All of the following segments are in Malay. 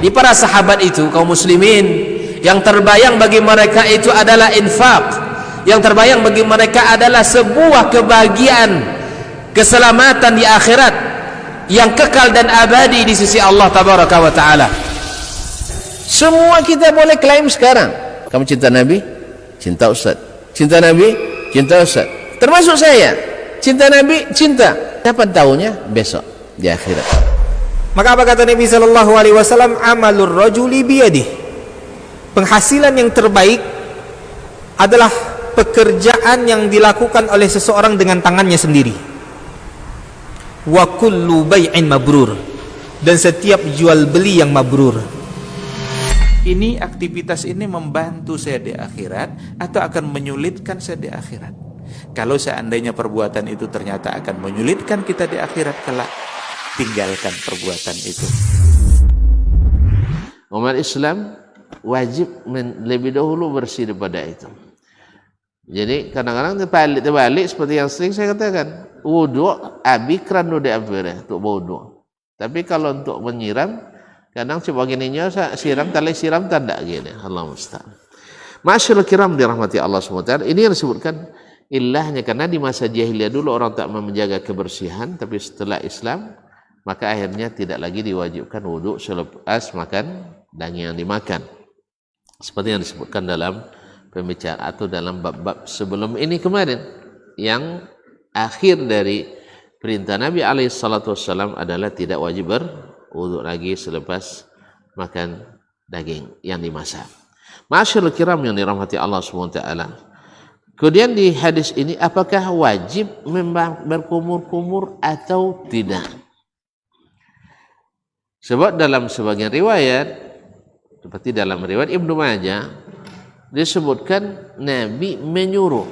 Di para sahabat itu, kaum muslimin, yang terbayang bagi mereka itu adalah infak, yang terbayang bagi mereka adalah sebuah kebahagiaan, keselamatan di akhirat yang kekal dan abadi di sisi Allah tabaraka wa taala. Semua kita boleh klaim sekarang, kamu cinta Nabi, cinta Ustaz. Cinta Nabi, cinta Ustaz. Termasuk saya, cinta Nabi, cinta. Kapan tahunya? Besok di akhirat. Maka apa kata Nabi sallallahu alaihi wasallam? Amalur rajuli biyadih. Penghasilan yang terbaik adalah pekerjaan yang dilakukan oleh seseorang dengan tangannya sendiri. Wa kullu bai'in mabrur. Dan setiap jual beli yang mabrur. Ini aktivitas ini membantu saya di akhirat atau akan menyulitkan saya di akhirat? Kalau seandainya perbuatan itu ternyata akan menyulitkan kita di akhirat kelak, tinggalkan perbuatan itu. Umat Islam wajib lebih dahulu bersih daripada itu. Jadi kadang-kadang terbalik seperti yang sering saya katakan, wudu abikran nude abire untuk wudu. Tapi kalau untuk menyiram, kadang coba gininya siram tali siram tanda gini. Allah musta'an. Masyaallah kiram dirahmati Allah SWT. Ini yang disebutkan ilahnya karena di masa jahiliyah dulu orang tak menjaga kebersihan, tapi setelah Islam maka akhirnya tidak lagi diwajibkan wudhu selepas makan daging yang dimakan. Seperti yang disebutkan dalam pembicaraan atau dalam bab-bab sebelum ini kemarin, yang akhir dari perintah Nabi SAW adalah tidak wajib berwudhu lagi selepas makan daging yang dimasak. Masyaallah kiram yang dirahmati Allah SWT. Kemudian di hadis ini, apakah wajib berkumur-kumur atau tidak? Sebab dalam sebagian riwayat, seperti dalam riwayat Ibnu Majah, disebutkan Nabi menyuruh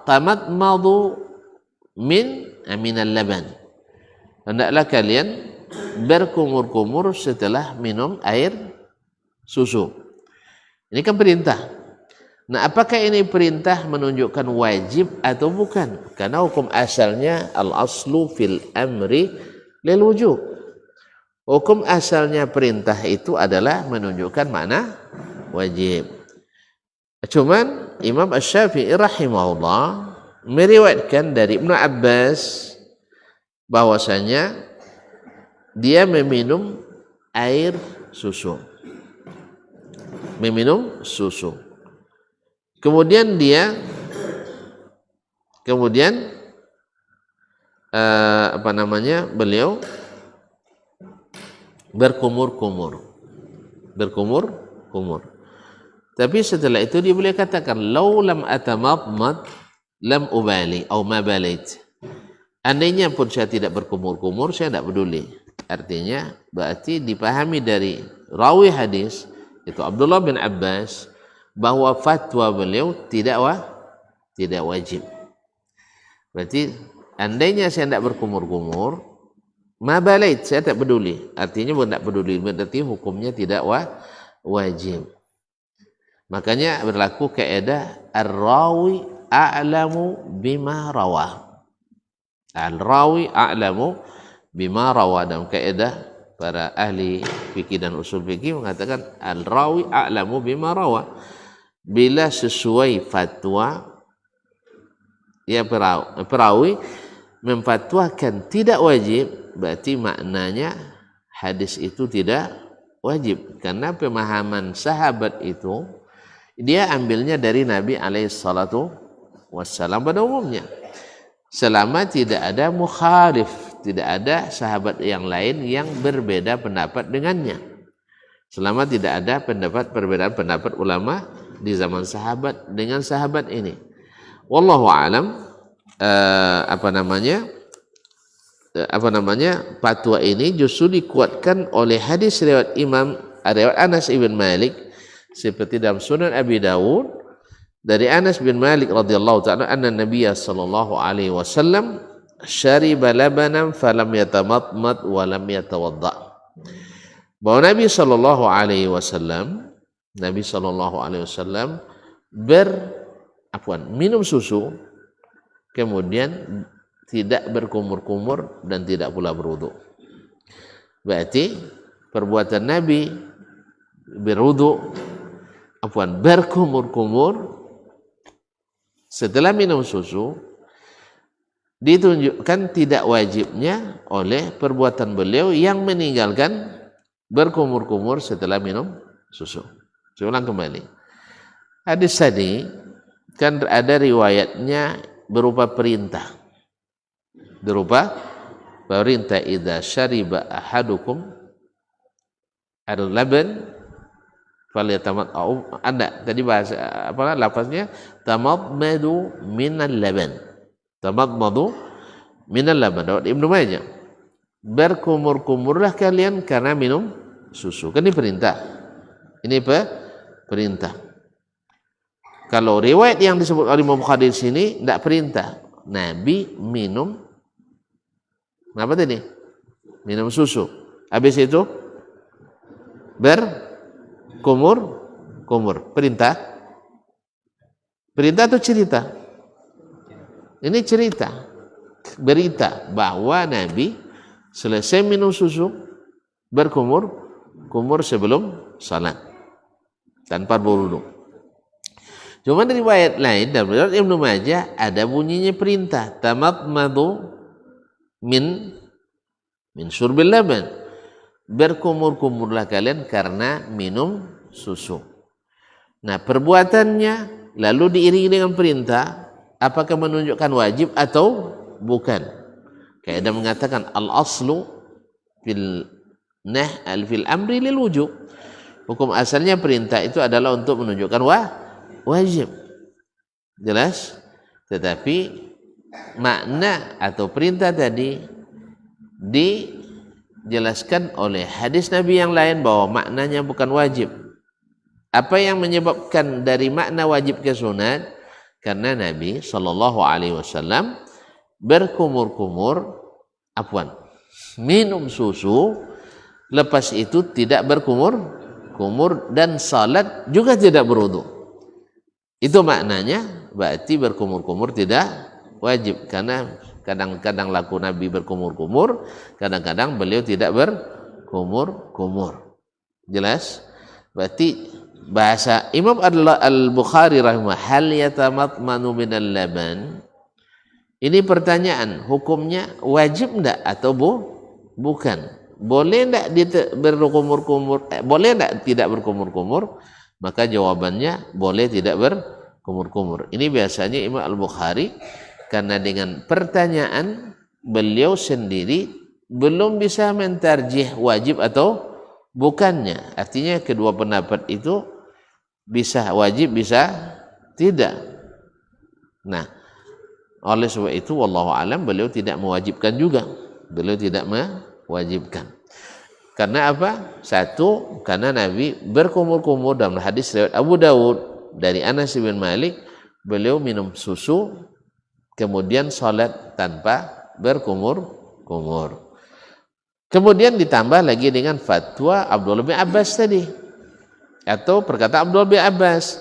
tamadmadu minal laban. Hendaklah kalian berkumur-kumur setelah minum air susu. Ini kan perintah. Nah, apakah ini perintah menunjukkan wajib atau bukan? Karena hukum asalnya al-aslu fil amri lil wujub. Hukum asalnya perintah itu adalah menunjukkan makna wajib. Cuman Imam Asy-Syafi'i rahimahullah meriwayatkan dari Ibnu Abbas bahwasanya dia meminum air susu. Meminum susu. Kemudian beliau berkumur-kumur. Tapi setelah itu dia boleh katakan, "Lau lam atamadmad lam ubali atau ma balait." Andainya pun saya tidak berkumur-kumur, saya tidak peduli. Artinya berarti dipahami dari rawi hadis itu Abdullah bin Abbas bahwa fatwa beliau tidak wajib. Berarti andainya saya tidak berkumur-kumur, ma balait, saya tak peduli. Artinya tidak peduli, berarti hukumnya tidak wajib. Makanya berlaku kaidah ar-rawi a'lamu bima rawa. Al-rawi a'lamu bima rawa. Dalam kaidah para ahli fikih dan usul fikih mengatakan al-rawi a'lamu bima rawa. Bila sesuai fatwa, ya perawi memfatwakan tidak wajib, berarti maknanya hadis itu tidak wajib. Karena pemahaman sahabat itu dia ambilnya dari Nabi SAW pada umumnya. Selama tidak ada mukhalif, tidak ada sahabat yang lain yang berbeda pendapat dengannya. Selama tidak ada perbedaan pendapat ulama di zaman sahabat dengan sahabat ini. Wallahu a'lam. Fatwa ini justru dikuatkan oleh hadis riwayat riwayat Anas ibn Malik seperti dalam Sunan Abi Dawud dari Anas bin Malik radhiyallahu ta'ala anna Nabiy sallallahu alaihi wasallam syariba labanan falam yatamatmat wa lam yatawadda. Bahwa Nabi sallallahu alaihi wasallam minum susu kemudian tidak berkumur-kumur dan tidak pula berwudu. Berarti perbuatan Nabi berkumur-kumur setelah minum susu ditunjukkan tidak wajibnya oleh perbuatan beliau yang meninggalkan berkumur-kumur setelah minum susu. Saya ulang kembali. Hadis tadi kan ada riwayatnya berupa perintah. Idza syariba ahadukum al-laban falyatamat ada tadi bahasa apa lafaznya tamadmadu minal laban. Tamadmadu minal laban. Ibnu Majah. Berkumur-kumurlah kalian karena minum susu. Kan ini perintah. Ini perintah. Kalau riwayat yang disebut oleh Imam Bukhari di sini tidak perintah. Nabi minum apa tadi? Minum susu. Habis itu berkumur. Perintah. Perintah atau cerita? Ini cerita. Berita bahwa Nabi selesai minum susu berkumur sebelum salat tanpa berwudu. Cuma dari riwayat lain dalam riwayat Ibnu Majah ada bunyinya perintah tamadmadu min syurbil laban. Berkumur-kumurlah kalian karena minum susu. Nah, perbuatannya lalu diiringi dengan perintah, apakah menunjukkan wajib atau bukan? Kayak ada mengatakan al-aslu fil amri lil wujub. Hukum asalnya perintah itu adalah untuk menunjukkan wajib. Jelas? Tetapi makna atau perintah tadi dijelaskan oleh hadis Nabi yang lain bahwa maknanya bukan wajib. Apa yang menyebabkan dari makna wajib ke sunat? Karena Nabi SAW berkumur-kumur, minum susu, lepas itu tidak berkumur dan salat juga tidak berwudu. Itu maknanya berarti berkumur-kumur tidak wajib, karena kadang-kadang laku Nabi berkumur-kumur, kadang-kadang beliau tidak berkumur-kumur. Jelas? Berarti bahasa Imam Al-Bukhari rahimah hal yatamatmanu minal laban. Ini pertanyaan, hukumnya wajib enggak atau bukan? Boleh enggak berkumur-kumur? Boleh enggak tidak berkumur-kumur? Maka jawabannya boleh tidak berkumur-kumur. Ini biasanya Imam Al-Bukhari karena dengan pertanyaan beliau sendiri belum bisa mentarjih wajib atau bukannya. Artinya kedua pendapat itu bisa wajib, bisa tidak. Nah, oleh sebab itu wallahu alam beliau tidak mewajibkan juga. Beliau tidak mewajibkan. Karena apa? Satu, karena Nabi berkumur-kumur dalam hadis riwayat Abu Dawud dari Anas bin Malik, beliau minum susu kemudian salat tanpa berkumur-kumur. Kemudian ditambah lagi dengan fatwa Abdullah bin Abbas tadi, atau perkataan Abdullah bin Abbas,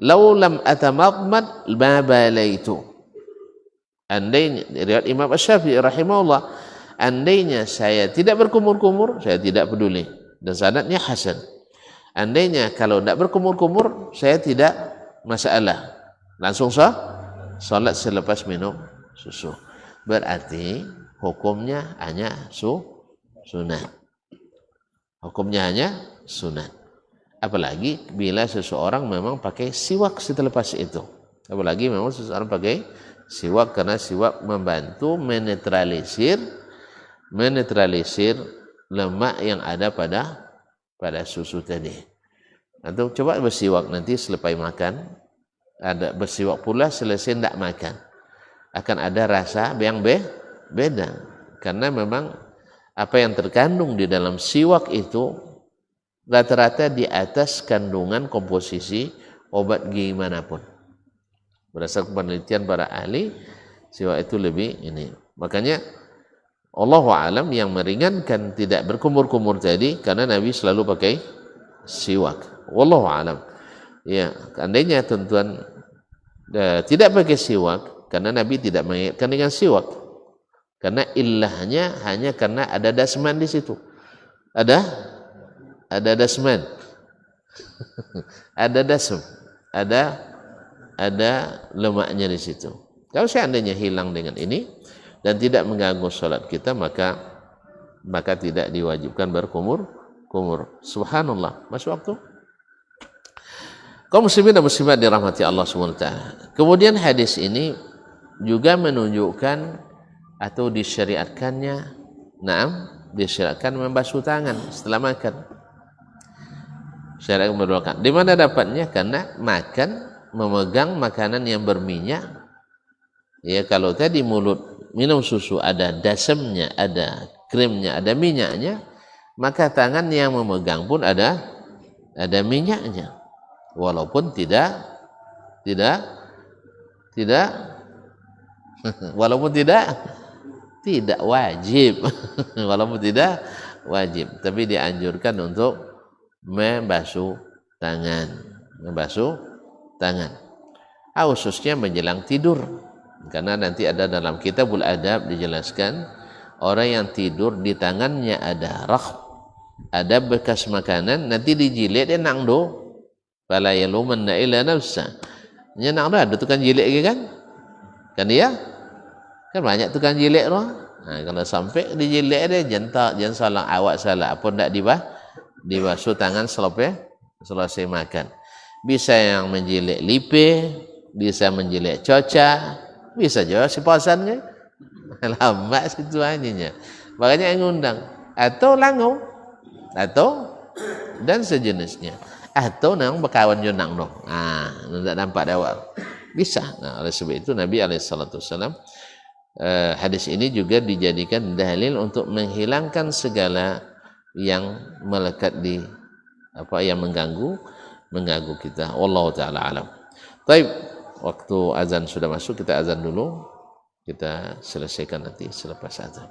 "Lau lam atamadmad ma balaitu." Andainya riwayat Imam Asy-Syafi'i rahimahullah, andainya saya tidak berkumur-kumur, saya tidak peduli, dan sanadnya hasan. Andainya kalau tidak berkumur-kumur, saya tidak masalah, langsung salat selepas minum susu. Berarti hukumnya hanya sunat. Hukumnya hanya sunat. Apalagi bila seseorang memang pakai siwak setelah itu. Apalagi memang seseorang pakai siwak, karena siwak membantu menetralisir lemak yang ada pada susu tadi. Atau coba bersiwak nanti selepas makan, ada bersiwak pula selesai tidak makan, akan ada rasa yang beda, karena memang apa yang terkandung di dalam siwak itu rata-rata di atas kandungan komposisi obat gigi manapun. Berdasarkan penelitian para ahli, siwak itu lebih ini. Makanya Allahu a'lam yang meringankan tidak berkumur-kumur tadi karena Nabi selalu pakai siwak. Wallahu a'lam. Ya, andainya tuan-tuan tidak pakai siwak karena Nabi tidak mengingatkan dengan siwak. Karena ilahnya hanya karena ada dasman di situ. Ada dasman. Ada dasam. Ada lemaknya di situ. Kalau seandainya hilang dengan ini dan tidak mengganggu salat kita, maka tidak diwajibkan berkumur. Subhanallah. Masuk waktu? Kaum muslimin dan muslimat dirahmati Allah SWT. Kemudian hadis ini juga menunjukkan atau disyariatkan membasuh tangan setelah makan. Syariat memperbolehkan. Di mana dapatnya? Karena memegang makanan yang berminyak. Ya, kalau tadi mulut minum susu ada dasamnya, ada krimnya, ada minyaknya, maka tangan yang memegang pun ada minyaknya. Walaupun tidak walaupun tidak wajib. Walaupun tidak wajib, tapi dianjurkan untuk membasuh tangan. Khususnya menjelang tidur. Karena nanti ada dalam Kitabul Adab dijelaskan orang yang tidur di tangannya ada ada bekas makanan, nanti dijilik dia nangdo. Fala yalumanna illa nafsa. Nya nak ada tukang jilik ke kan? Kan dia? Kan banyak tukang jilik tu. Kalau sampai dijilik dia jangan salah awak salah apa ndak dibasuh tangan selesai makan. Bisa yang menjilik lipe, bisa menjilik coca, bisa juga si pasannya. Lambat situasinya. Makanya yang ngundang atau langu dan sejenisnya. Atau nang berkawan jo nang dong. Tidak nampak dah awal. Bisa. Oleh sebab itu Nabi SAW hadis ini juga dijadikan dalil untuk menghilangkan segala yang melekat di yang mengganggu kita. Wallahu taala alam. Baik, waktu azan sudah masuk, kita azan dulu. Kita selesaikan nanti selepas azan.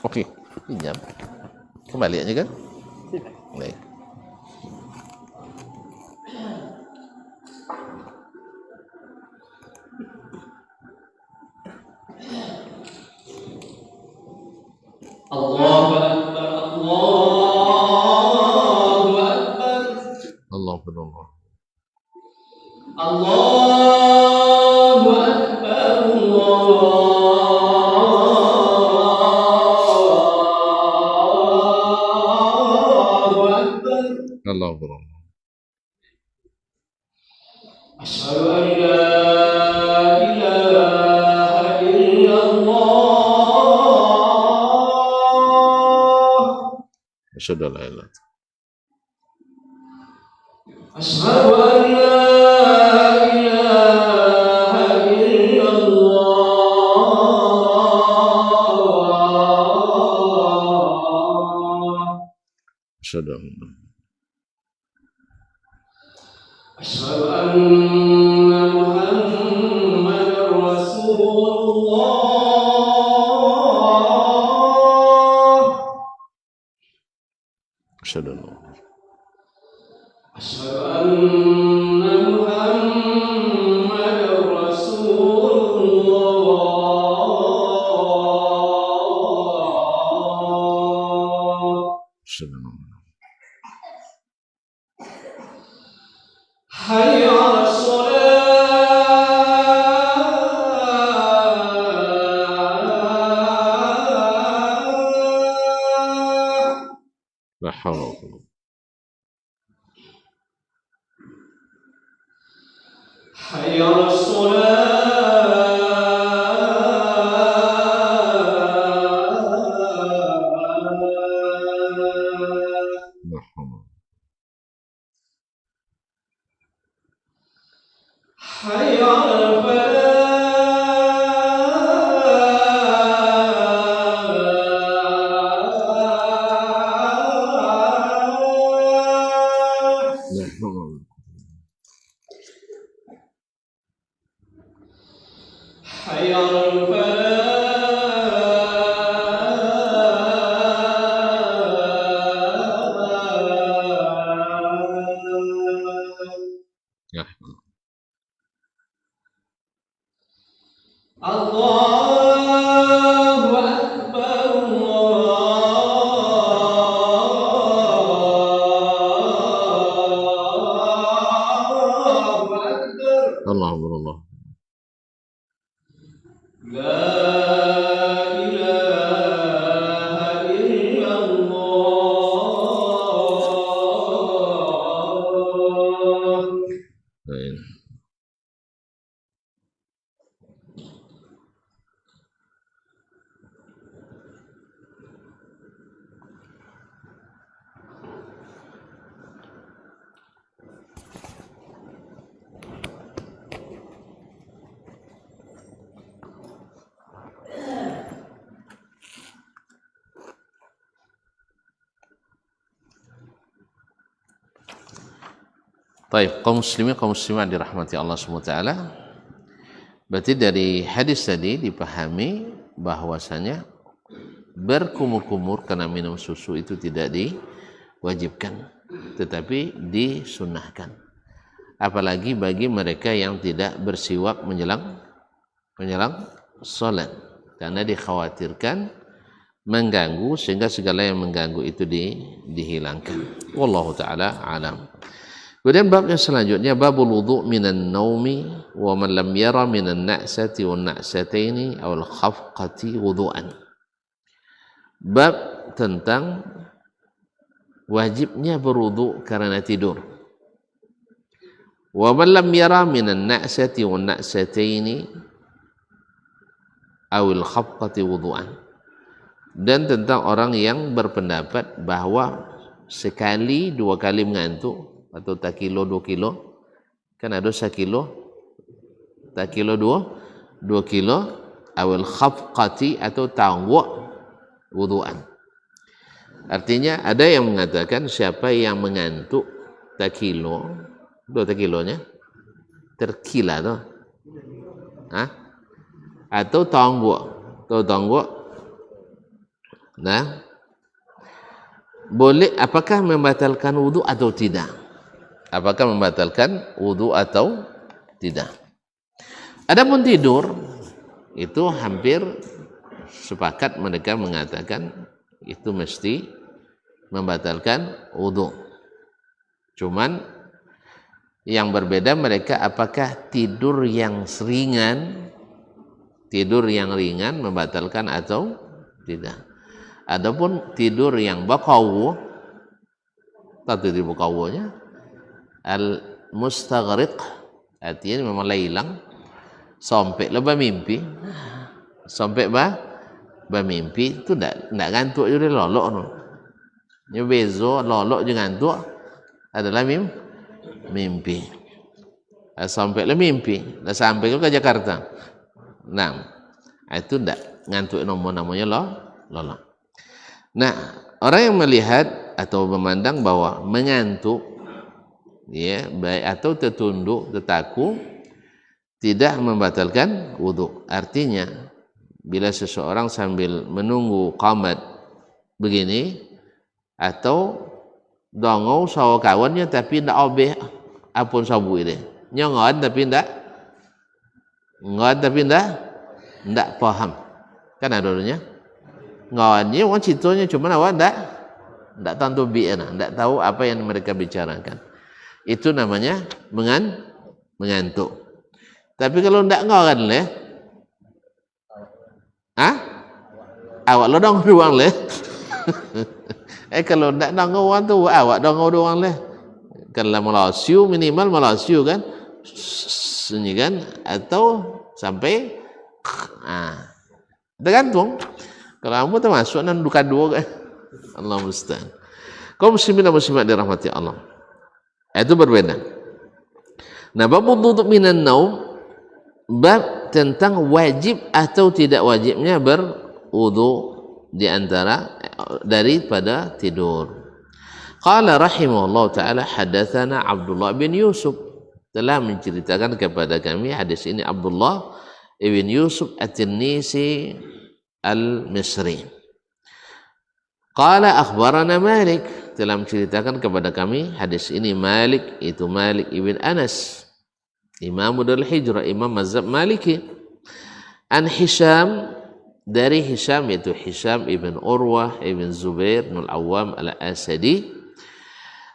Okey, pinjam. Kembali aja kan? Baik. Allahu Akbar, Allahu Akbar. Allahu Akbar. Allahu Akbar, Allahu Akbar. Asyhadu an la ilaha illallah. Asyhadu an la ilaha illallah. Asyhadu an la ilaha illallah. Asyhadu an Asyhadu anna Muhammadar Rasulullah. Asyhadu an Asyhadu anna Muhammadar Rasulullah. Asyhadu an Hayya 'alas shalah. la hawla wa la quwwata. Hayya 'alas shalah. La hawla. Hayya 'alal falah. La hawla. Hayya 'alal falah. La Allahu Akbar, Allahu Akbar. Allah. La ilaha illallah. Baik. Baik, kaum muslimin, kaum muslimat dirahmati Allah SWT. Berarti dari hadis tadi dipahami bahwasanya berkumur-kumur karena minum susu itu tidak diwajibkan, tetapi disunnahkan. Apalagi bagi mereka yang tidak bersiwak menjelang salat, karena dikhawatirkan mengganggu, sehingga segala yang mengganggu itu dihilangkan. Wallahu taala alam. Kemudian bab yang selanjutnya, babul wudu' minan naumi wa man lam yara minan na'sati wan na'sataini aw al khafqati wudu'an. Bab tentang wajibnya berwudu karena tidur. Wa man lam yara minan na'sati wan na'sataini aw al khafqati wudu'an. Dan tentang orang yang berpendapat bahwa sekali dua kali mengantuk atau tak kilo 2 kilo, kan ada 1 kilo, tak kilo 2 kilo, awal khafqati atau tangwa wudu'an. Artinya ada yang mengatakan siapa yang mengantuk tak kilo, 2 kilonya terkila tuh, atau tangwa, nah boleh, apakah membatalkan wudu atau tidak? Apakah membatalkan wudu atau tidak? Adapun tidur itu hampir sepakat mereka mengatakan itu mesti membatalkan wudu. Cuman yang berbeda mereka apakah tidur yang ringan membatalkan atau tidak. Adapun tidur yang baqawu, tak tidur baqawunya al-mustaghriq, artinya memang hilang sampai lepas mimpi, itu tidak ngantuk juga lolok no. Ini bezo lolok juga ngantuk adalah mimpi. Sampai le mimpi, dah sampai ke Jakarta. Nah, itu tidak ngantuk namanya lolok. Nah, orang yang melihat atau memandang bahwa mengantuk ya baik atau tertunduk, tertaku tidak membatalkan wudu. Artinya bila seseorang sambil menunggu qamat begini atau dongau sawa kawannya tapi ndak obeh apun sabu ini nyongon tapi ndak paham, kan adanya ngawannya orang citonya cuma awak ndak tentu biana, ndak tahu apa yang mereka bicarakan. Itu namanya mengantuk. Tapi kalau ndak ngawan leh, awak lo dong doang leh. Kalau ndak ngawan tu awak dong doang leh. Kalau melasiu minimal melasiu kan, sunyi kan, atau sampai tergantung. Kalau kamu termasuk nan duka dua kan, Allah musta'an. Kaum muslimin dan muslimat dirahmati Allah. Itu berbeda. Nah, bab wudu minan naum, bab tentang wajib atau tidak wajibnya berwudu di antara daripada tidur. Qala rahimahullah ta'ala hadatsana Abdullah bin Yusuf, telah menceritakan kepada kami hadis ini Abdullah bin Yusuf At-Tinnisi Al-Misri. Qala akhbarana Malik, telah menceritakan kepada kami hadis ini Malik, itu Malik ibn Anas, Imam Darul Hijrah, Imam mazhab Maliki. An Hisham, dari Hisham, yaitu Hisham ibn Urwah ibn Zubair ibn Al-Awwam Al-Asadi.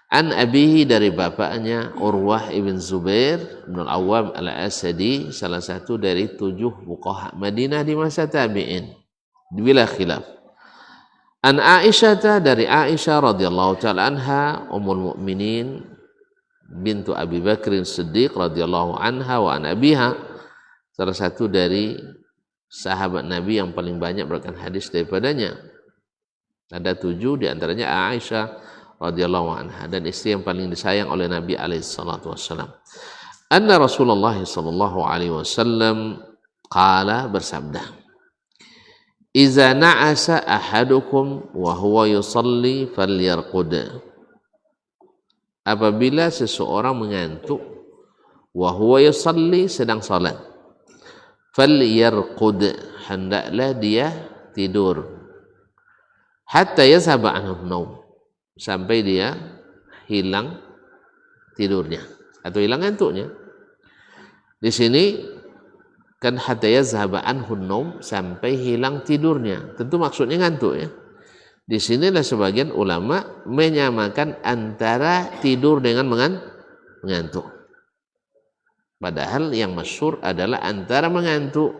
An abihi, dari bapaknya Urwah ibn Zubair ibn Al-Awwam Al-Asadi, salah satu dari 7 fuqaha Madinah di masa tabi'in, bila khilaf. An Aisyah, dari Aisyah radhiyallahu ta'ala anha, ummul mukminin bintu Abi Bakr Siddiq radhiyallahu anha, wa an abiha, salah satu dari sahabat Nabi yang paling banyak berikan hadis daripadanya. Ada 7, di antaranya Aisyah radhiyallahu anha, dan istri yang paling disayang oleh Nabi alaihi salatu wassalam. Anna Rasulullah sallallahu alaihi wasallam qala, bersabda, "Iza na'asa ahadukum wa huwa yusalli falyarqud." Apabila seseorang mengantuk, wa huwa yusalli, sedang salat, falyarqud, hendaklah dia tidur, hatta yazhaba anhu naum, sampai dia hilang tidurnya atau hilang ngantuknya. Di sini kan hatta yazhaba anhu naum, sampai hilang tidurnya. Tentu maksudnya ngantuk ya. Di sinilah sebagian ulama menyamakan antara tidur dengan mengantuk. Padahal yang masyhur adalah antara mengantuk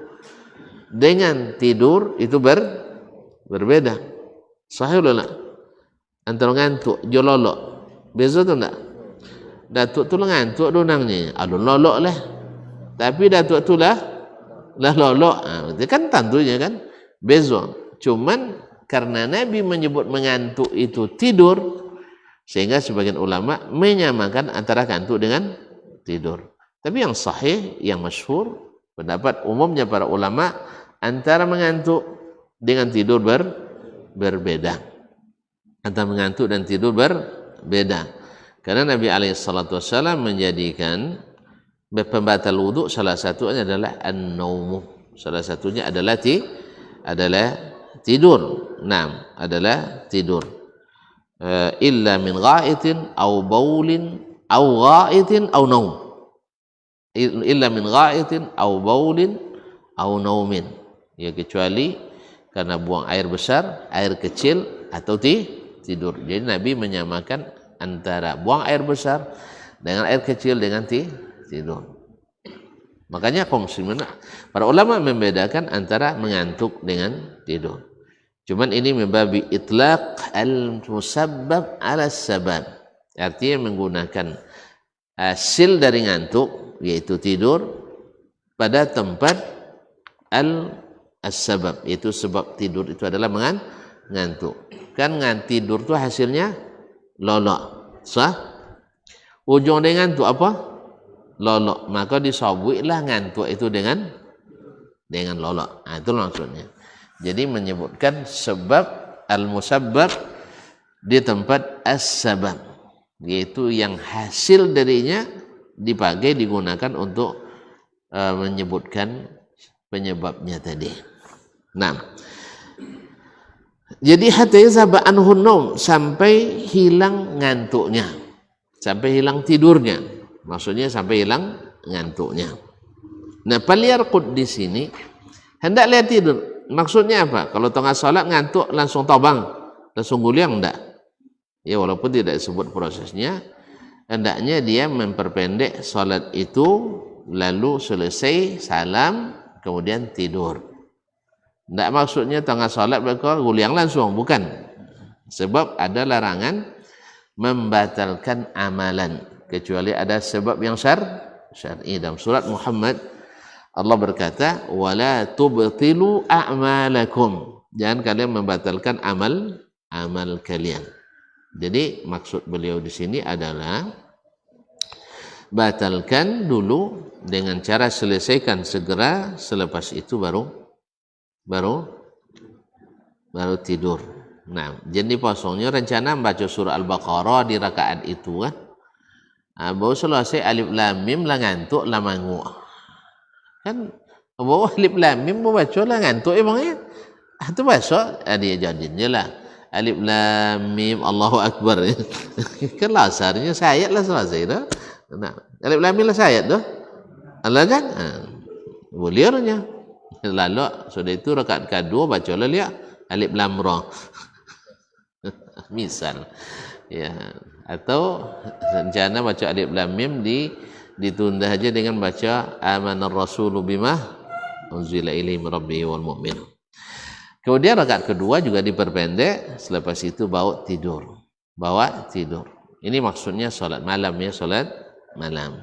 dengan tidur itu berbeda. Sahih atau tidak? Antara ngantuk, jololok, beza tu enggak? Datuk tu lah ngantuk donangnya, alun lolok lah. Tapi datuk tu lah lolok. Itu kan tentunya kan beza. Cuman karena Nabi menyebut mengantuk itu tidur, sehingga sebagian ulama menyamakan antara ngantuk dengan tidur. Tapi yang sahih, yang masyhur, pendapat umumnya para ulama, antara mengantuk dengan tidur berbeda. Antara mengantuk dan tidur berbeda. Karena Nabi alaihissalatu wassalam menjadikan pembatal wudhu salah satunya adalah an-naumu. Salah satunya adalah tidur. Adalah tidur. Illa min gha'itin au baulin au gha'itin au naum. Illa min gha'itin au baulin au naumin. Ya, kecuali karena buang air besar, air kecil, atau tidur. Jadi Nabi menyamakan antara buang air besar dengan air kecil dengan tidur. Makanya kaum muslimin, para ulama membedakan antara mengantuk dengan tidur. Cuman ini membabi itlaq al-musabbab ala sabab. Artinya menggunakan hasil dari ngantuk, yaitu tidur, pada tempat al-sabab, yaitu sebab tidur itu adalah mengantuk. Kan tidur tu hasilnya lolok, sah? Ujung dia ngantuk apa? Lolok. Maka disabuilah ngantuk itu dengan lolok. Itu maksudnya. Jadi menyebutkan sebab al-musabbab di tempat as-sabab, yaitu yang hasil darinya dipakai, digunakan untuk menyebutkan penyebabnya tadi. Jadi hatta yazhaba anhu naum, sampai hilang ngantuknya, sampai hilang tidurnya. Maksudnya sampai hilang ngantuknya. Falyarqud di sini hendaklah tidur. Maksudnya apa? Kalau tengah salat ngantuk langsung tabang, langsung guliang enggak? Ya, walaupun tidak disebut prosesnya, hendaknya dia memperpendek salat itu, lalu selesai salam kemudian tidur. Tidak maksudnya tengah salat mereka guliang langsung, bukan. Sebab ada larangan membatalkan amalan kecuali ada sebab yang syar'i. Dalam surat Muhammad Allah berkata, "Wala tubtilu a'malakum." Jangan kalian membatalkan amal kalian. Jadi maksud beliau di sini adalah batalkan dulu dengan cara selesaikan segera, selepas itu baru tidur. Jadi posongnya rencana membaca surah Al-Baqarah di rakaat itu kan. Baru selesai alif lam mim lah ngantuk lah mangu. Kan bawa alif lam mim baca lah ngantuk emangnya. Itu bahasa dia jadinya lah alif lam mim Allahu akbar. Kan lasarnya sayat lah selesai dah. Alif lam mim lah sayat dah. Allah kan? Bolehnya. Lalu sudah itu rakaat kedua baca lihat alif lam ra. Misal ya, atau rencana baca alif lam mim ditunda aja dengan baca amanar rasulu bima unzila ilaihi min rabbihi wal mu'minun. Kemudian rakaat kedua juga diperpendek, selepas itu bawa tidur. Ini maksudnya solat malam ya, solat malam.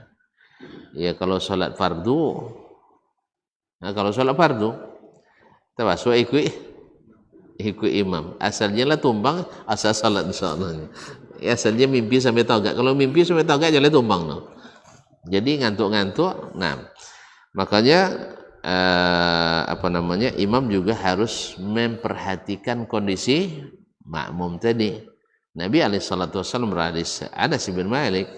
Ya kalau solat fardu, kalau solat fardu termasuk ikut imam. Asalnya lah tumbang, asal salat insyaallah. Ya, asalnya mimpi sampai taugak. Kalau mimpi sampai taugak jangan tumbang no. Jadi ngantuk-ngantuk. Nah, makanya imam juga harus memperhatikan kondisi makmum tadi. Nabi SAW berhadis Anas bin Malik,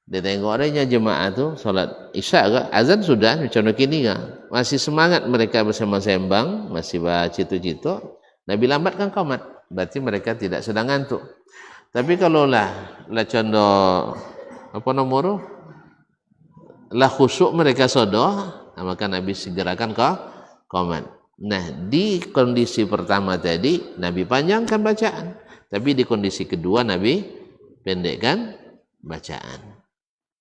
dia tengok orangnya jemaah tu solat isya ke azan sudah macam kini ke masih semangat mereka bersama sembang, masih baca citu-citu. Nabi lambatkan qomat, berarti mereka tidak sedang ngantuk. Tapi kalau lah condong lah khusyuk mereka sodoh, maka Nabi segerakan ke qomat. Nah, di kondisi pertama tadi Nabi panjangkan bacaan, tapi di kondisi kedua Nabi pendekkan bacaan.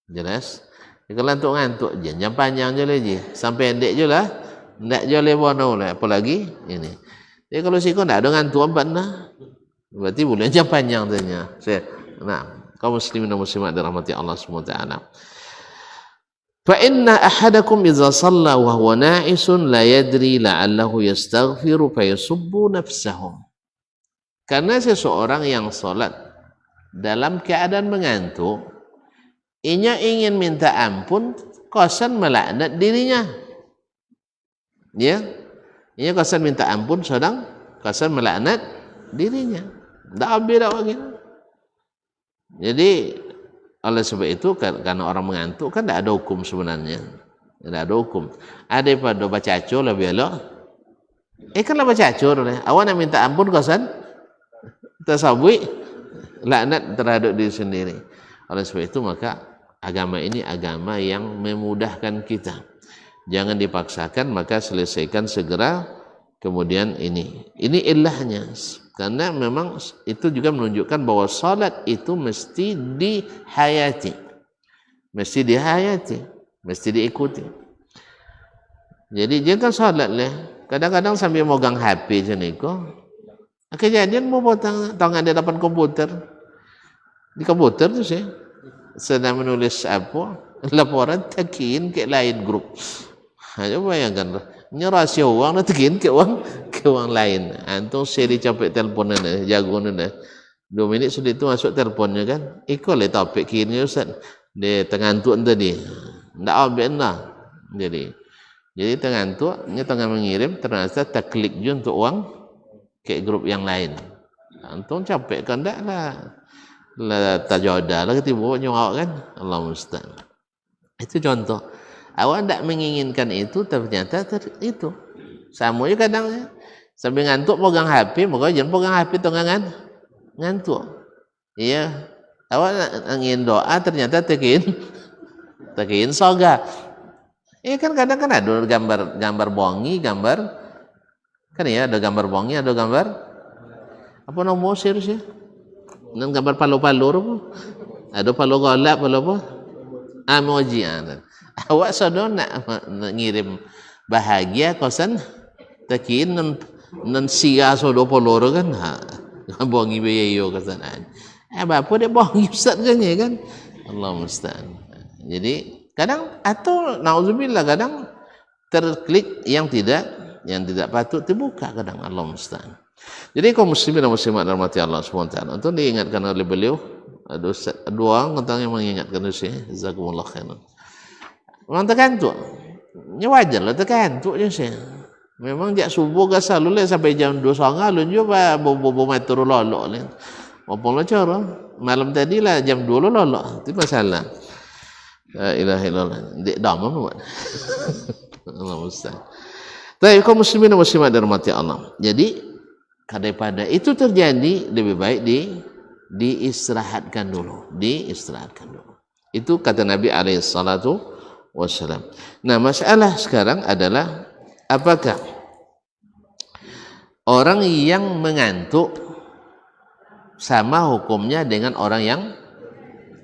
Jelas? Kalau ngantuk jangan panjang je lagi, sampai pendek je lah. Ndak je lebono lah, apalagi ini. Jadi kalau siko ndak ada ngantuk apa nah. Berarti boleh jangan panjang tanya. Nah, kaum muslimin dan muslimat dirahmati Allah Subhanahu wa taala. Fa inna ahadakum idza shalla wa huwa na'isun la yadri la'allahu yastaghfiru fa yasubbu nafsahu. Karena seseorang yang salat dalam keadaan mengantuk, ia ingin minta ampun, kosan melaknat dirinya. Ya. Ia kosan minta ampun, sedang kosan melaknat dirinya. Tak habis dah lagi. Jadi oleh sebab itu karena orang mengantuk kan tak ada hukum sebenarnya. Tak ada hukum. Ada pada baca acur lebih elok. Kan lah baca acur ni. Awak nak minta ampun kosan tersabui laknat terhadap diri sendiri. Oleh sebab itu maka agama ini agama yang memudahkan kita. Jangan dipaksakan, maka selesaikan segera. Kemudian ini ilahnya, karena memang itu juga menunjukkan bahwa salat itu mesti dihayati, mesti diikuti. Jadi jangan salat lah kadang-kadang sambil megang HP je ni ko. Kejadian mau tangan dia depan komputer, di komputer tu sih sedang menulis apa laporan takin ke lain grup. Coba bayangkan, ini rahsia uang, nak takin ke uang lain. Antum seri capek telpon ni, jago ni. 2 minit sudah itu masuk teleponnya kan. Ikut le topik kini Ustaz. Dia tengantuk tadi. Ndak ambil lah. Jadi tengantuk, dia tengah mengirim, ternyata terklik je untuk uang ke grup yang lain. Antum capek kan tak lah. Tajodah lah ketiba nyawak kan. Allah musta'an. Itu contoh. Awak tak menginginkan itu, ternyata itu. Sama je kadang sambil ngantuk pegang HP, maka jangan pegang HP tengah ngantuk. Iya. Awak ingin doa, ternyata tekin soga. Kan kadang kan ada gambar bongi, gambar kan ya, ada gambar bongi, ada gambar apa nama serius ya? Dan gambar palu-palu apa? Ada palu golap, palu apa? Emoji. Awak sudah nak ngirim bahagia kosan takin nan sia sudah poloro kan bongi beyo kosan apa dia bongi ustaz kan Allah musta'an. Jadi kadang atau nauzubillah kadang terklik yang tidak patut terbuka kadang. Allah musta'an. Jadi kaum muslimin dan muslimat rahmati Allah SWT untuk diingatkan oleh beliau ada dua orang tentang yang mengingatkan saya. Jazakumullah khairan. Memang terkantuk. Ini wajar lah terkantuk je saya. Memang jak subuh ke selalu lah sampai jam 2 songa lu juga bobo metro lolok lah. Apa lah cara? Malam tadi lah jam 2 lolok. Itu masalah. La ilaha illallah. Dek dama buat. Allah musta'an. Tapi kaum muslimin dan muslimat dirahmati Allah. Jadi daripada itu terjadi lebih baik diistirahatkan dulu. Itu kata Nabi alaihi salatu wassalam. Nah, masalah sekarang adalah apakah orang yang mengantuk sama hukumnya dengan orang yang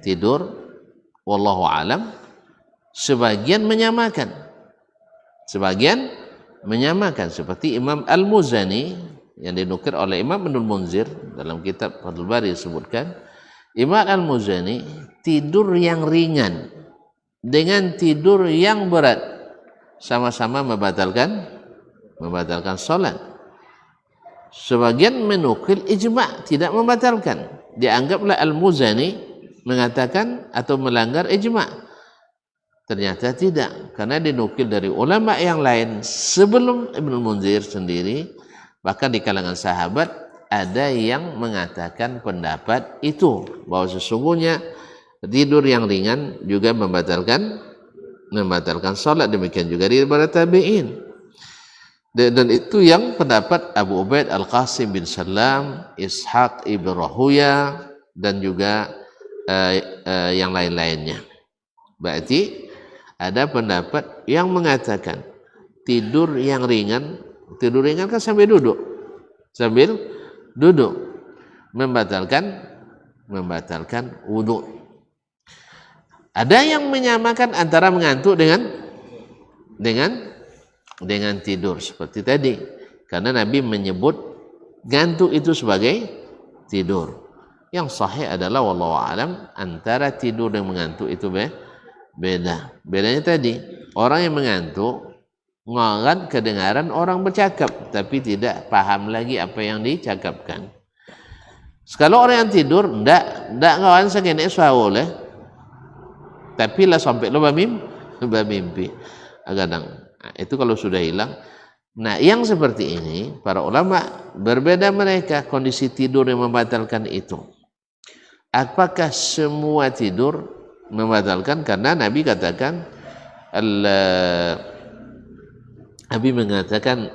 tidur? Wallahu alam, sebagian menyamakan. Sebagian menyamakan seperti Imam Al-Muzani yang dinukil oleh Imam Ibnul Munzir dalam kitab Fathul Bari disebutkan, Imam Al-Muzani tidur yang ringan dengan tidur yang berat sama-sama membatalkan salat. Sebagian menukil ijma' tidak membatalkan. Dianggaplah Al-Muzani mengatakan atau melanggar ijma'. Ternyata tidak, karena dinukil dari ulama yang lain sebelum Ibnu Munzir sendiri, bahkan di kalangan sahabat ada yang mengatakan pendapat itu, bahwa sesungguhnya tidur yang ringan juga membatalkan salat. Demikian juga di para tabi'in. Dan itu yang pendapat Abu Ubaid Al-Qasim bin Salam, Ishaq ibn Rahuya, dan juga yang lain-lainnya. Berarti ada pendapat yang mengatakan tidur yang ringan kan sambil duduk membatalkan wudu. Ada yang menyamakan antara mengantuk dengan tidur seperti tadi, karena Nabi menyebut ngantuk itu sebagai tidur. Yang sahih adalah wallahu alam antara tidur dan mengantuk itu bedanya tadi, orang yang mengantuk ngaran kedengaran orang bercakap tapi tidak paham lagi apa yang dicakapkan. Kalau orang yang tidur ndak ngawan sakene suawole tapi lah sampai lo bermimpi kadang. Itu kalau sudah hilang. Nah, yang seperti ini para ulama berbeda mereka kondisi tidur yang membatalkan itu. Apakah semua tidur membatalkan? Karena Nabi katakan Nabi mengatakan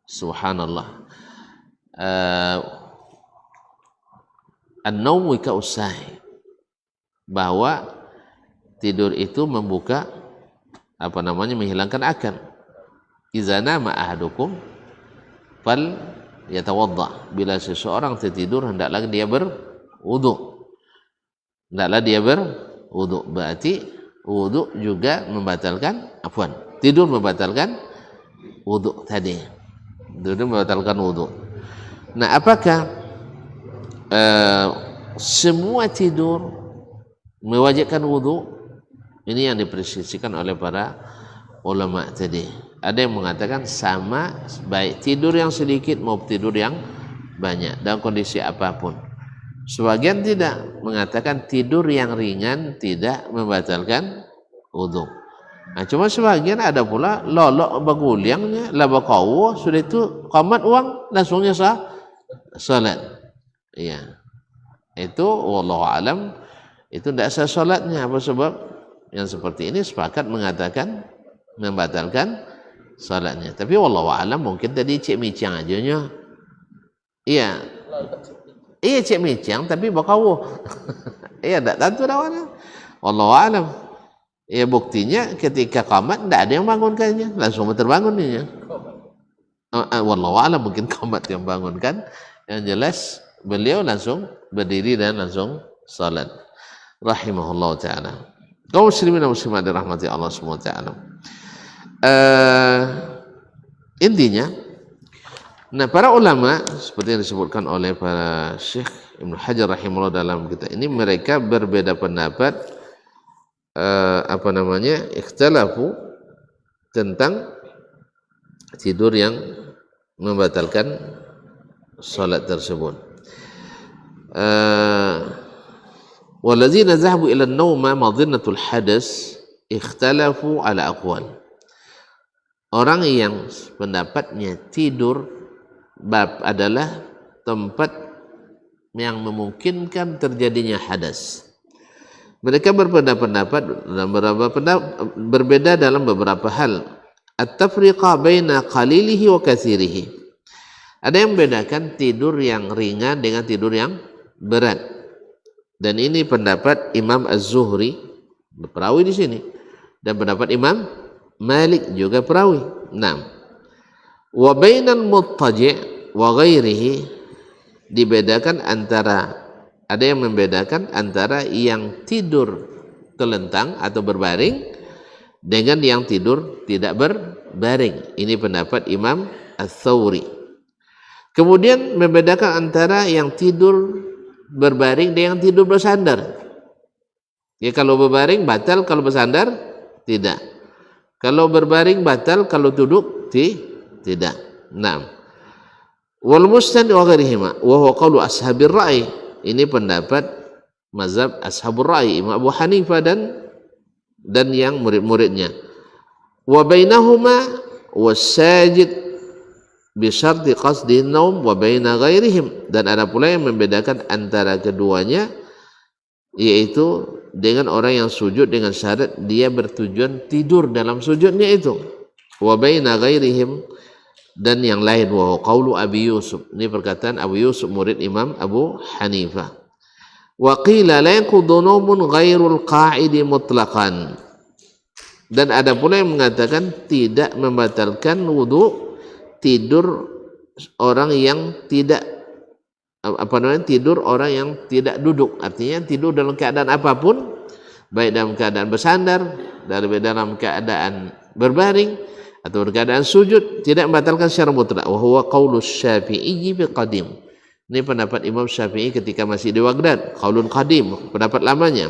subhanallah, an-nawm ka'usahi, bahwa tidur itu membuka menghilangkan akal. Iza nama ahadukum fal yatawadda, bila seseorang tertidur hendaklah dia berwudu. Berarti wudu juga membatalkan tidur membatalkan wudu tadi. Tidur membatalkan wudu. Nah, apakah semua tidur mewajibkan wudu? Ini yang dipresisikan oleh para ulama tadi. Ada yang mengatakan sama, baik tidur yang sedikit maupun tidur yang banyak dalam kondisi apapun. Sebagian tidak, mengatakan tidur yang ringan tidak membatalkan wudu. Nah, cuma sebagian ada pula lolok baguliangnya laba kawo sudah itu qamat uang langsungnya salat. Iya. Itu wallahu alam itu tidak sah salatnya. Apa sebab? Yang seperti ini sepakat mengatakan membatalkan salatnya. Tapi wallahu alam mungkin tadi cek micang ajanya. Iya. Iya cek micang tapi bakawo. Iya tak tentu dah mana. Wallahu alam. Ya buktinya ketika qamat tidak ada yang bangunkannya, langsung terbangun dia. Wallahu alam mungkin qamat yang bangunkan. Yang jelas beliau langsung berdiri dan langsung salat. Rahimahullah taala. Kaum muslimin dan muslimat dirahmati Allah Subhanahu wa taala. Intinya, nah para ulama seperti yang disebutkan oleh para Syekh Ibnu Hajar rahimahullah dalam kitab ini, mereka berbeda pendapat ikhtalafu tentang tidur yang membatalkan salat tersebut. Walladzina zahabu ila an-nawma madhinnatul hadas ikhtalafu ala aqwal. Orang yang pendapatnya tidur adalah tempat yang memungkinkan terjadinya hadas. Mereka berbeda dalam beberapa hal. At-tafriqa baina qalilihi wa katsirihi. Ada yang membedakan tidur yang ringan dengan tidur yang berat. Dan ini pendapat Imam Az-Zuhri, perawi di sini, dan pendapat Imam Malik juga perawi. 6. Wa bainal muttaji' wa ghairihi, dibedakan antara, ada yang membedakan antara yang tidur telentang atau berbaring dengan yang tidur tidak berbaring. Ini pendapat Imam Ats-Tsauri. Kemudian membedakan antara yang tidur berbaring dengan yang tidur bersandar. Ya, kalau berbaring batal, kalau bersandar tidak. Kalau berbaring batal, kalau duduk tidak. 6. Wal mustad wa ghairihima wa huwa qaulu ashabir ra'i. Ini pendapat mazhab ashabur ra'i, Imam Abu Hanifah dan yang murid-muridnya. Wa bainahuma wasajid bi syarti qasdi naum wa baina ghairihim, dan ada pula yang membedakan antara keduanya, yaitu dengan orang yang sujud dengan syarat dia bertujuan tidur dalam sujudnya itu. Wa baina ghairihim, dan yang lain. Wa qaulu Abi Yusuf, ini perkataan Abu Yusuf murid Imam Abu Hanifah. Wa qila la yaqudu nawmun ghairul qa'idi mutlaqan, dan ada pula yang mengatakan tidak membatalkan wudu tidur orang yang tidak tidur orang yang tidak duduk. Artinya tidur dalam keadaan apapun, baik dalam keadaan bersandar, dalam keadaan berbaring, atau keadaan sujud, tidak membatalkan secara mutlak. Wa huwa qaulu Syafi'i bi qadim. Ini pendapat Imam Syafi'i ketika masih di Baghdad, qaulun qadim, pendapat lamanya.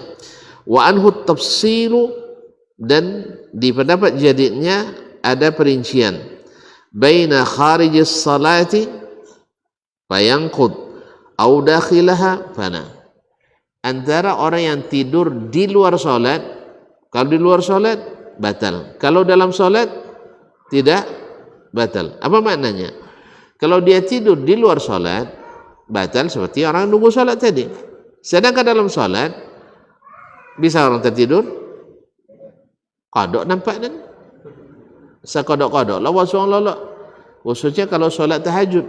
Wa anhu tafsilu, dan di pendapat jadidnya ada perincian. Baina kharijis salati fayanqud au dakhilaha fana. Antara orang yang tidur di luar salat, kalau di luar salat batal, kalau dalam salat tidak batal. Apa maknanya? Kalau dia tidur di luar salat batal, seperti orang nunggu salat tadi. Sedangkan dalam salat bisa orang tertidur, qada nampak kan? Sakodok-kodok lah wasuang lolok. Khususnya kalau solat tahajud,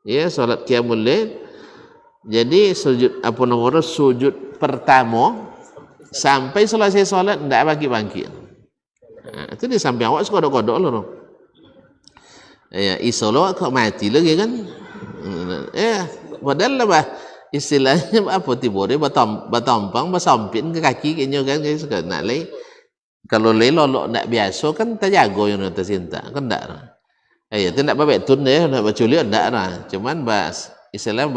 ya, solat qiyamul lail. Jadi sujud sujud pertama sampai selesai solat tidak bangkit. Nah, itu di samping awak sekodok-kodok loh. Ya, isolo kok mati lagi kan? Ya, padahal lah istilahnya apa tibore batampang basampin ke kaki kayaknya kan, guys, nak lay. Kalau lay lolok nak biasa kan terjago yang tercinta kan tak. Ya, tidak babetun deh, nak baculi enggak lah. Cuman istilah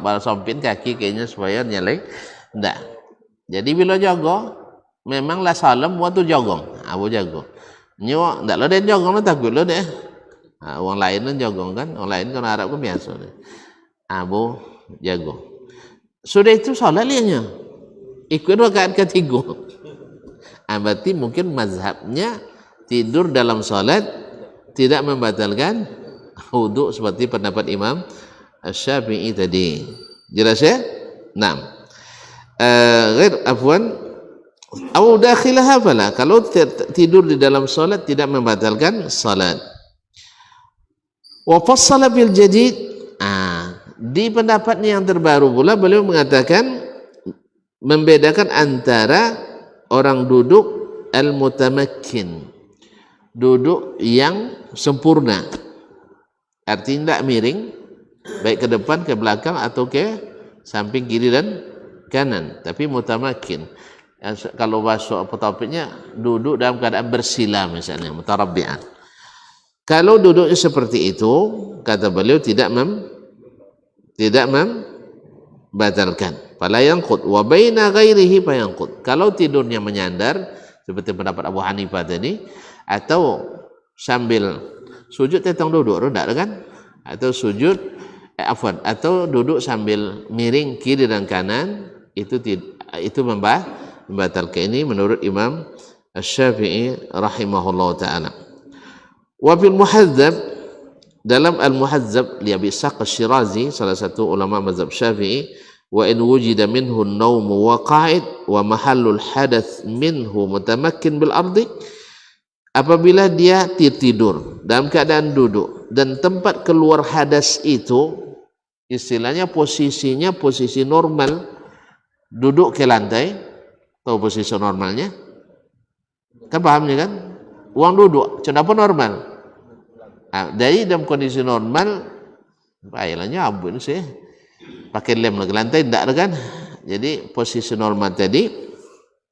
basampin kaki kayaknya supaya nyalai enggak. Jadi bila jago memanglah salam waktu jogong. Abu jago. Nyo enggak lo deh jogong lo takut lo deh. Orang lain kan jogong kan, orang lain kan Arab kan biasa deh. Abu jago. Sudah itu salat lianya. Ikut rakaat ketiga. Berarti mungkin mazhabnya tidur dalam salat tidak membatalkan wudu seperti pendapat Imam Syafi'i tadi. Jelas ya? 6. Au dakhilaha fala, kalau tidur di dalam salat tidak membatalkan salat. Wa fassala bil jadid, di pendapatnya yang terbaru pula beliau mengatakan membedakan antara orang duduk al-mutamakkin, duduk yang sempurna, artinya tidak miring baik ke depan, ke belakang atau ke samping kiri dan kanan, tapi mutamakkin. Kalau bahasa topiknya duduk dalam keadaan bersila misalnya, mutarabbi'an. Kalau duduknya seperti itu, kata beliau tidak membatalkan. Fala yanqud wa baina ghairihi fa yanqud. Kalau tidurnya menyandar seperti pendapat Abu Hanifah tadi, atau sambil sujud tetang duduk rendah kan, atau sujud atau duduk sambil miring kiri dan kanan, itu membatalkan. Ini menurut Imam Asy-Syafi'i rahimahullah taala. Wa fil muhadzab, dalam al-muhadzab li Abi Ishaq Asy-Syirazi, salah satu ulama mazhab Syafi'i, wa in wujida minhu an-nawm wa qa'id wa mahallul hadath minhu mutamakkin bil ardi, apabila dia tidur dalam keadaan duduk dan tempat keluar hadas itu istilahnya posisinya posisi normal, duduk ke lantai, tahu posisi normalnya kan, pahamnya kan, uang duduk, kenapa normal? Jadi dalam kondisi normal, ayolah abun sih, pakai lem lagi lantai tidak ada kan? Jadi posisi normal tadi,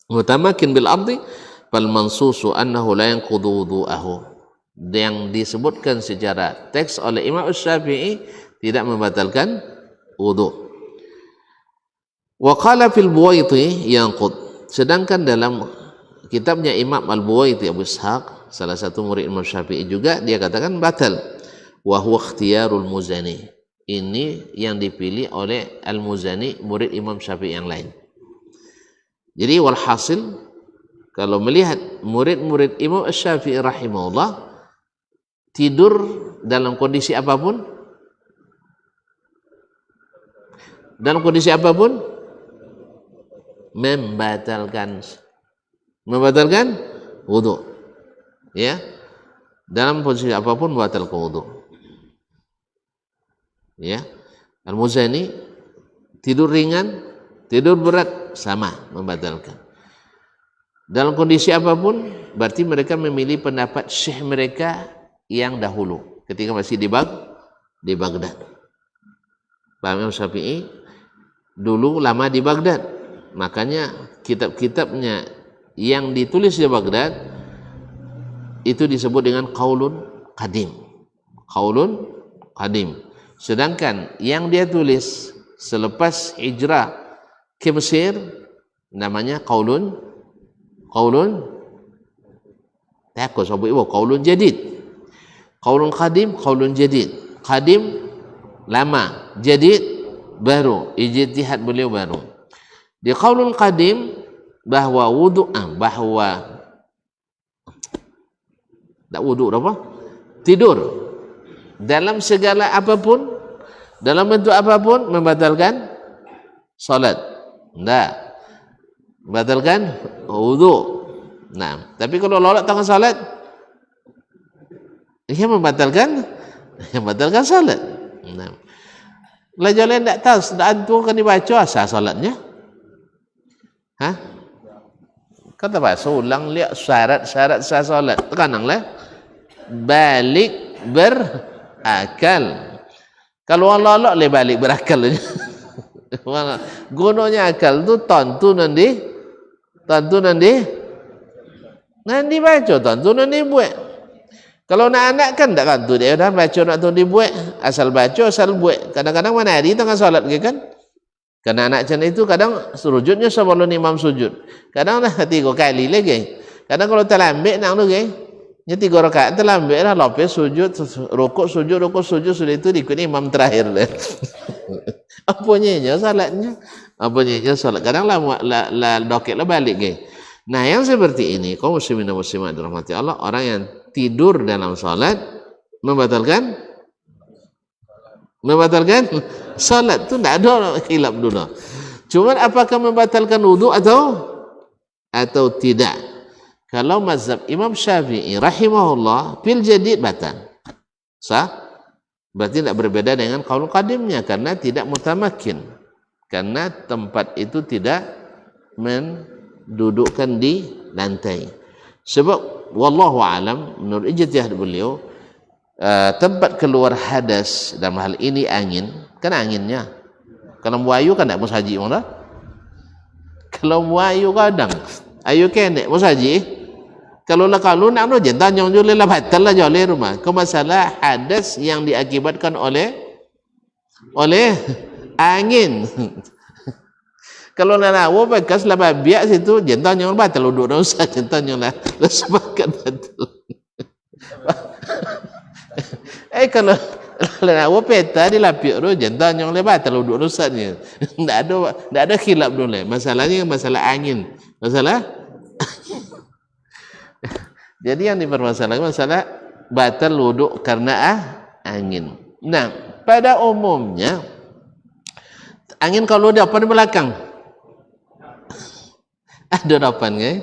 mutamakin bil ardi, fal mansusu annahu la yanqudu wudu'ahu. Yang disebutkan secara teks oleh Imam Syafi'i tidak membatalkan wudu. Wa qala fil Buwaiti yanqud. Sedangkan dalam kitabnya Imam Al-Buwaiti Abu Ishaq, salah satu murid Imam Syafi'i juga, dia katakan batal. Wa huwa ikhtiyarul Muzani. Ini yang dipilih oleh Al-Muzani, murid Imam Syafi'i yang lain. Jadi walhasil, kalau melihat murid-murid Imam Syafi'i rahimahullah tidur dalam kondisi apapun, membatalkan wudu, ya, dalam posisi apapun membatalkan wudu, ya. Al-Muzani tidur ringan, tidur berat sama membatalkan. Dalam kondisi apapun, berarti mereka memilih pendapat syekh mereka yang dahulu ketika masih di Baghdad. Imam Syafi'i dulu lama di Baghdad, makanya kitab-kitabnya yang ditulis di Baghdad itu disebut dengan qaulun qadim. Sedangkan yang dia tulis selepas hijrah ke Mesir namanya qaulun jadid. Qaulun qadim, qaulun jadid. Qadim lama, jadid baru, ijtihad beliau baru. Di qaulun qadim bahwa tidur dalam segala apapun, dalam bentuk apapun membatalkan salat. Enggak. Membatalkan wudu. Nah, tapi kalau lolak tangan salat, dia membatalkan salat. Nah, lah jalan tak tahu, sudah antu kan dibaca asal salatnya. Kata bahasa ulang lihat syarat sah salat. Tekananglah balik berakal. Kalau Allah le balik berakal. Gunanya akal tu tentu nanti baca, tentu nanti buat. Kalau nak anak kan tak kan tu dia dah baca nak tu dibuat, asal baca asal buat. Kadang-kadang mana hari tengah salat ke kan? Karena anak macam itu kadang sujudnya sebelum imam sujud. Kadang dah 3 kali lagi. Kadang kalau terlambat nak tu ke, nya 3 rakaat terlambat dah lepas sujud, rukuk sujud sudah itu diikut imam terakhir dah. Apanya salatnya? Apanya salat? Kadang lah doketlah balik ke. Nah, yang seperti ini, kaum muslimin dan muslimat dirahmati Allah, orang yang tidur dalam salat membatalkan salat tu tidak ada khilaf dulu. Cuma apakah membatalkan wudu atau tidak? Kalau mazhab Imam Syafi'i rahimahullah fil jadid batal. Sah? Berarti tidak berbeda dengan qaul qadimnya karena tidak mutamakin. Karena tempat itu tidak mendudukkan di lantai. Sebab wallahu alam menurut ijtihad beliau tempat keluar hadas dalam hal ini angin, kan anginnya. Kalau muayu kan tak musaji mana? Kalau muayu kadang ayu kenek musaji. Kalau nak jentan yang jole lah batal lah jole rumah. Kau masalah hadas yang diakibatkan oleh angin. Kalau nak bekas lah biak situ jentan yang batal uduk dah usah jentan yang lah sepakat batal. Kalau nak peta di lapik tu jentan yang lah batal uduk rusaknya. Tak ada khilaf dulu. Masalahnya masalah angin. Jadi yang dipermasalahkan masalah batal wuduk karena angin. Nah, pada umumnya angin kalau depan di belakang ada depan ke?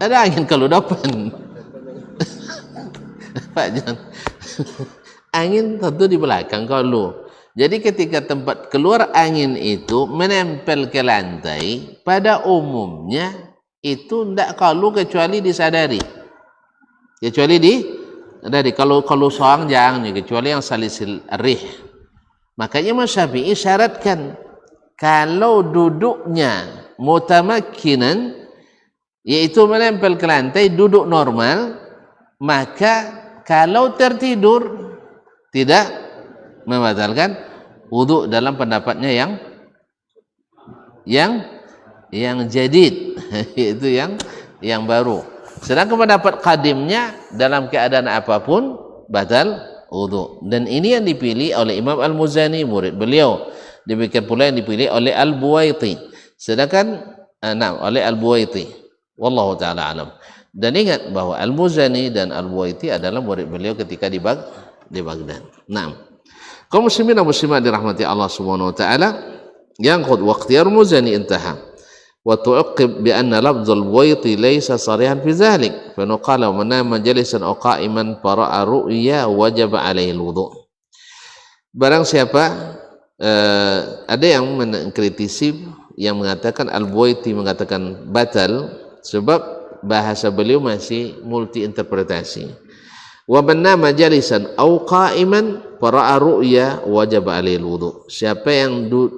Ada angin kalau depan. Pak Jan. Angin tentu di belakang kalau. Jadi ketika tempat keluar angin itu menempel ke lantai, pada umumnya itu tidak kalau kecuali disadari. kecuali kalau seorang jangan, kecuali yang salisil rih. Makanya Imam Syafi'i syaratkan kalau duduknya mutamakkinan, yaitu menempel ke lantai, duduk normal, maka kalau tertidur tidak membatalkan wudu dalam pendapatnya yang jadid, itu yang baru. Sedangkan pendapat qadimnya dalam keadaan apapun batal wudu. Dan ini yang dipilih oleh Imam Al-Muzani, murid beliau. Demikian pula yang dipilih oleh Al-Buwaiti. Sedangkan oleh Al-Buwaiti. Wallahu taala alam. Dan ingat bahwa Al-Muzani dan Al-Buwaiti adalah murid beliau ketika di Baghdad. Naam. Kaum muslimin dan muslimat dirahmati Allah Subhanahu wa taala, yang qad waqtiyar Muzani intaha. وتعقب بأن لفظ البويط ليس صريحا في ذلك فنقال من نام جالسا أو قائما فرأى رؤيا وجب عليه الوضوء. Barang siapa ada yang mengkritisi, yang mengatakan Al-Buwaiti mengatakan batal sebab bahasa beliau masih multi interpretasi. Wa man nama jalisan aw qa'iman fara'a ru'ya wajib alaihi alwudu. Siapa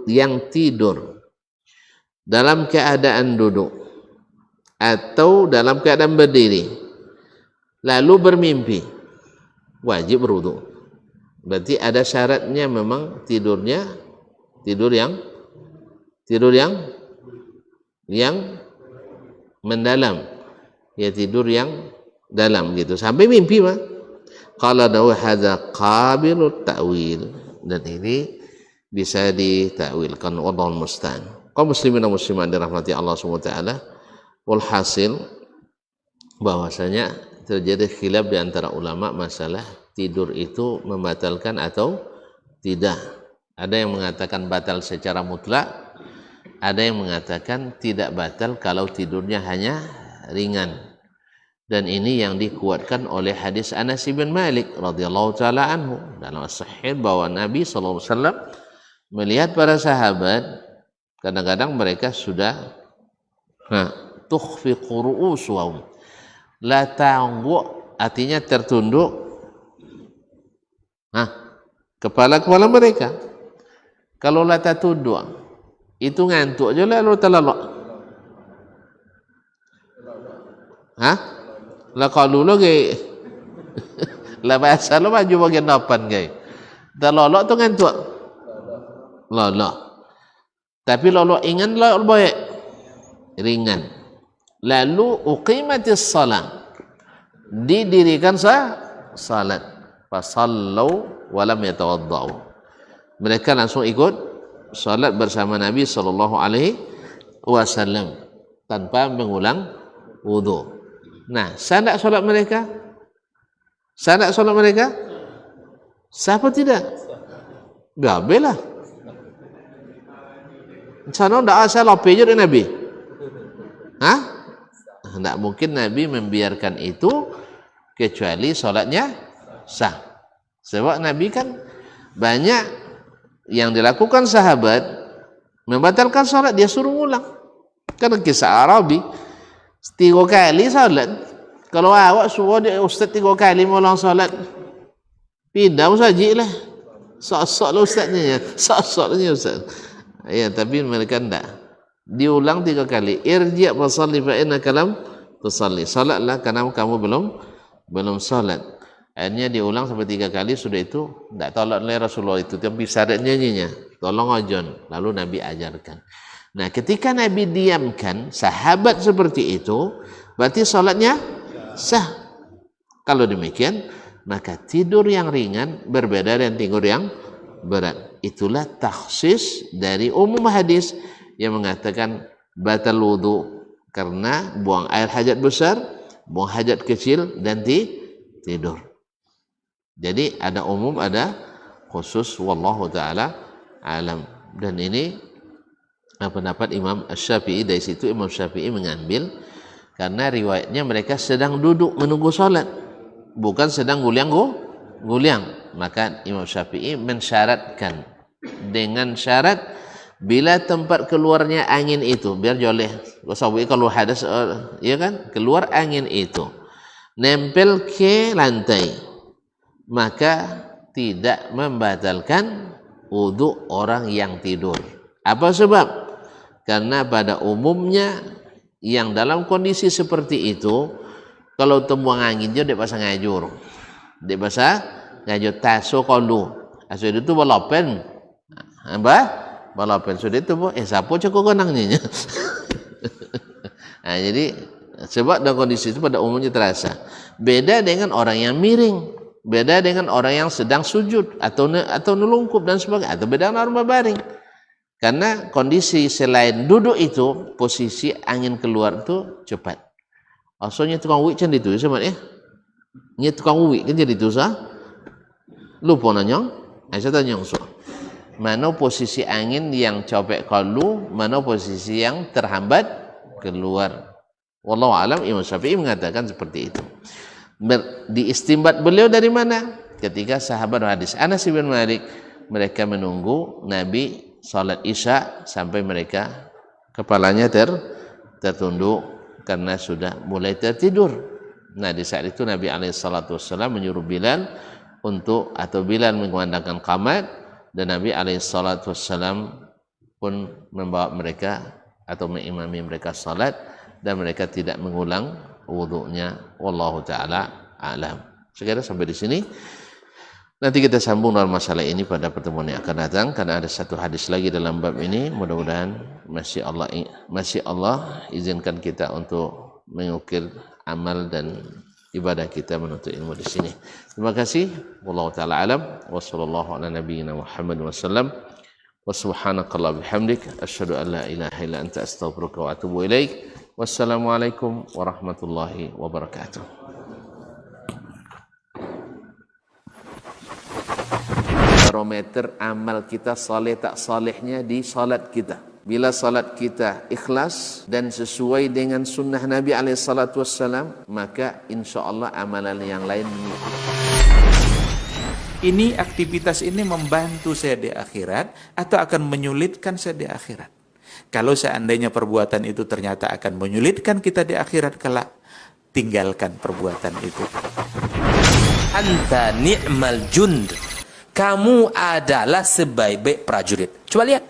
yang tidur dalam keadaan duduk atau dalam keadaan berdiri lalu bermimpi, wajib berwudu. Berarti ada syaratnya, memang tidur yang mendalam, ya tidur yang dalam gitu sampai mimpi mah. Qala dawu hadza qabilut ta'wil, dan ini bisa ditakwilkan, wallahu musta'an. Kaum muslimin dan muslimat dirahmati Allah SWT, walhasil bahwasanya terjadi khilaf di antara ulama masalah tidur itu membatalkan atau tidak. Ada yang mengatakan batal secara mutlak, ada yang mengatakan tidak batal kalau tidurnya hanya ringan. Dan ini yang dikuatkan oleh hadis Anas bin Malik radhiyallahu taala anhu dalam sahih, bahwa Nabi SAW melihat para sahabat, kadang-kadang mereka sudah tukhfiqu ru'usuhum, la ta'wu, artinya tertunduk kepala mereka. Kalau la tatunduk itu ngantuk aja lalu terlelok. La qalu lagi la bahasa lo maju bagian depan guys. Terlelok tu ngantuk. Lolok. Tapi lolok ingan lolok baik ringan. Lalu uqimatis salat, didirikan salat, fasallu walam yatawaddau. Mereka langsung ikut salat bersama Nabi sallallahu alaihi wasallam tanpa mengulang wudu. Nah, sah tak salat mereka? Sah tak salat mereka? Siapa tidak? Gabelah. Sana ndak asal lope je Nabi. Tidak mungkin Nabi membiarkan itu kecuali solatnya sah. Sebab Nabi kan banyak yang dilakukan sahabat membatalkan solat, dia suruh ulang. Kan kisah Arabi 3 kali solat. Kalau awak suruh dia ustaz 3 kali ulang solat, pindah sajalah. Sok-sok lah ustaznya, sok-sok lah ustaz. Ya, tapi mereka tidak. Diulang 3 kali. Irji' fasalli fa innaka lam tusalli. Salatlah karena kamu belum salat. Akhirnya diulang sampai 3 kali, sudah itu tidak tolak oleh Rasulullah itu. Tapi syaratnya nyanyinya, tolong ojon. Lalu Nabi ajarkan. Nah, ketika Nabi diamkan sahabat seperti itu, berarti salatnya sah. Kalau demikian, maka tidur yang ringan berbeda dengan tidur yang berat. Itulah takhsis dari umum hadis yang mengatakan batal wudu karena buang air hajat besar, buang hajat kecil, dan tidur. Jadi ada umum, ada khusus, wallahu taala alam. Dan ini pendapat Imam Syafi'i. Dari situ Imam Syafi'i mengambil karena riwayatnya mereka sedang duduk menunggu salat, bukan sedang guliang. Maka Imam Syafi'i mensyaratkan dengan syarat bila tempat keluarnya angin itu, biar joleh sahabat kalau hadas ya kan, keluar angin itu, nempel ke lantai, maka tidak membatalkan wudu orang yang tidur. Apa sebab? Karena pada umumnya yang dalam kondisi seperti itu, kalau tembuang angin dia pasang ngajur, dia pasang ngajur taso kolu, aso itu balapen, apa? Balapen sudah itu sapo cukup kenangnya. Nah, jadi sebab dalam kondisi itu pada umumnya terasa. Beda dengan orang yang miring, beda dengan orang yang sedang sujud atau nelungkup dan sebagainya, atau beda dengan orang berbaring. Karena kondisi selain duduk itu, posisi angin keluar itu cepat. Asalnya tukang uwi kan itu sebenarnya. Nya tukang uwi kan jadi itu sah. Lupa nanya, saya tanya so. Mana posisi angin yang copek kalu, mana posisi yang terhambat keluar. Wallahu alam, Imam Syafi'i mengatakan seperti itu. Diistimbat beliau dari mana? Ketika sahabat hadis Anas bin Malik, mereka menunggu Nabi salat Isya sampai mereka kepalanya tertunduk karena sudah mulai tertidur. Nah, di saat itu Nabi SAW menyuruh Bilal untuk, atau Bilal mengumandangkan qamat, dan Nabi SAW pun membawa mereka atau mengimami mereka salat, dan mereka tidak mengulang wudunya. Wallahu taala alam. Sekarang sampai di sini. Nanti kita sambung dalam masalah ini pada pertemuan yang akan datang, karena ada satu hadis lagi dalam bab ini. Mudah-mudahan masih Allah izinkan kita untuk mengukir amal dan ibadah kita menuntut ilmu di sini. Terima kasih. Wallahu taala alam. Wassallallahu ala nabiyyina Muhammad wasallam. Wa subhanakallah bihamdik asyhadu an la ilaha illa anta astaghfiruka wa atubu ilaik. Wassalamualaikum warahmatullahi wabarakatuh. Barometer amal kita saleh tak salehnya di salat kita. Bila salat kita ikhlas dan sesuai dengan sunnah Nabi SAW, maka insya Allah amalan yang lain mengikuti. Ini aktivitas ini membantu saya di akhirat atau akan menyulitkan saya di akhirat? Kalau seandainya perbuatan itu ternyata akan menyulitkan kita di akhirat kelak, tinggalkan perbuatan itu. Anta ni'mal jund. Kamu adalah sebaik-baik prajurit. Coba lihat.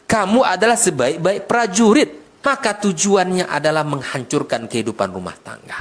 Kamu adalah sebaik-baik prajurit. Maka tujuannya adalah menghancurkan kehidupan rumah tangga.